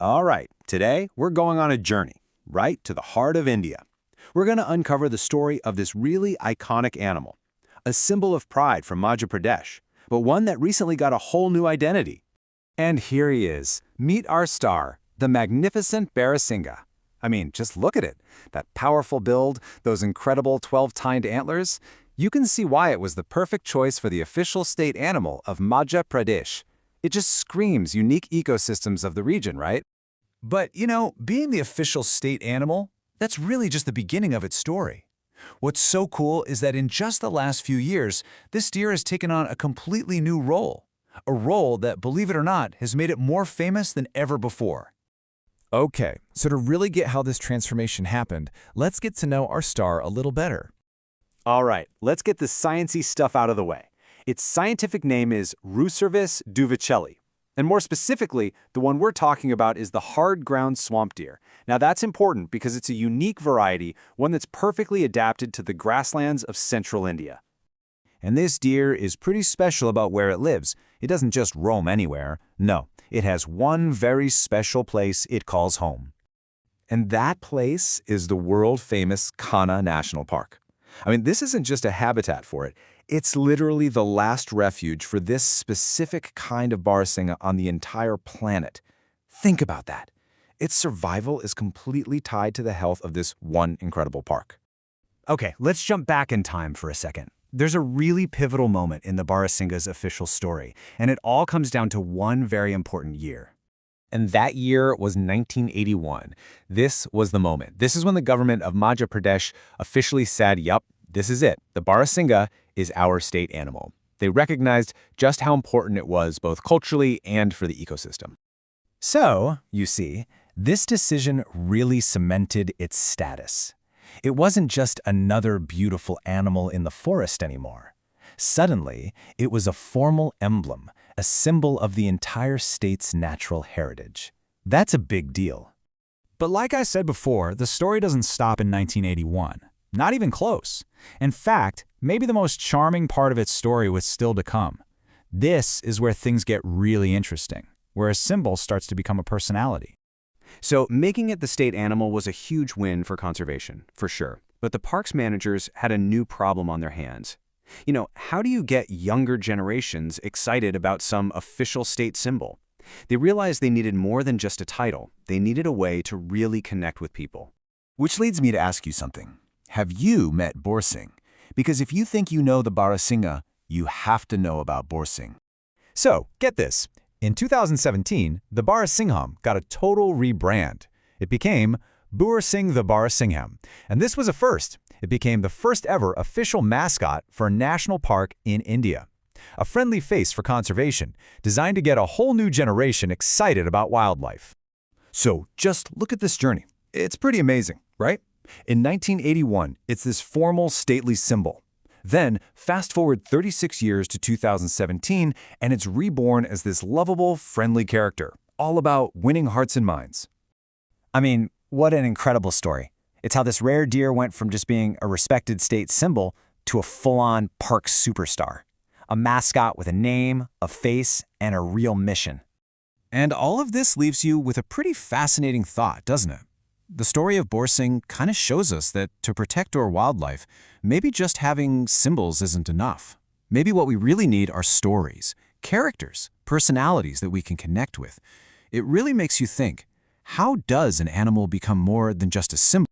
All right, today we're going on a journey right to the heart of India. We're going to uncover the story of this really iconic animal, a symbol of pride from Madhya Pradesh, but one that recently got a whole new identity. And here he is. Meet our star, the magnificent Barasingha. I mean, just look at it. That powerful build, those incredible 12-tined antlers. You can see why it was the perfect choice for the official state animal of Madhya Pradesh. It just screams unique ecosystems of the region, right? But, being the official state animal, that's really just the beginning of its story. What's so cool is that in just the last few years, this deer has taken on a completely new role. A role that, believe it or not, has made it more famous than ever before. Okay, so to really get how this transformation happened, let's get to know our star a little better. All right, let's get the sciencey stuff out of the way. Its scientific name is Rucervis duvicelli. And more specifically, the one we're talking about is the hard-ground swamp deer. Now that's important because it's a unique variety, one that's perfectly adapted to the grasslands of central India. And this deer is pretty special about where it lives. It doesn't just roam anywhere. No, it has one very special place it calls home. And that place is the world-famous Kanha National Park. I mean, this isn't just a habitat for it. It's literally the last refuge for this specific kind of Barasingha on the entire planet. Think about that. Its survival is completely tied to the health of this one incredible park. Okay, let's jump back in time for a second. There's a really pivotal moment in the Barasingha's official story, and it all comes down to one very important year. And that year was 1981. This was the moment. This is when the government of Madhya Pradesh officially said, yup, this is it. The Barasingha is our state animal. They recognized just how important it was both culturally and for the ecosystem. So, you see, this decision really cemented its status. It wasn't just another beautiful animal in the forest anymore. Suddenly, it was a formal emblem, a symbol of the entire state's natural heritage. That's a big deal. But like I said before, the story doesn't stop in 1981. Not even close. In fact, maybe the most charming part of its story was still to come. This is where things get really interesting, where a symbol starts to become a personality. So making it the state animal was a huge win for conservation, for sure. But the park's managers had a new problem on their hands. How do you get younger generations excited about some official state symbol? They realized they needed more than just a title. They needed a way to really connect with people. Which leads me to ask you something. Have you met Borsing? Because if you think you know the Barasingha, you have to know about Borsing. So, get this. In 2017, the Barasingham got a total rebrand. It became Borsing the Barasingham, and this was a first. It became the first ever official mascot for a national park in India. A friendly face for conservation, designed to get a whole new generation excited about wildlife. So just look at this journey. It's pretty amazing, right? In 1981, it's this formal stately symbol. Then, fast forward 36 years to 2017, and it's reborn as this lovable, friendly character, all about winning hearts and minds. I mean, what an incredible story. It's how this rare deer went from just being a respected state symbol to a full-on park superstar. A mascot with a name, a face, and a real mission. And all of this leaves you with a pretty fascinating thought, doesn't it? The story of Borsing kind of shows us that to protect our wildlife, maybe just having symbols isn't enough. Maybe what we really need are stories, characters, personalities that we can connect with. It really makes you think, how does an animal become more than just a symbol?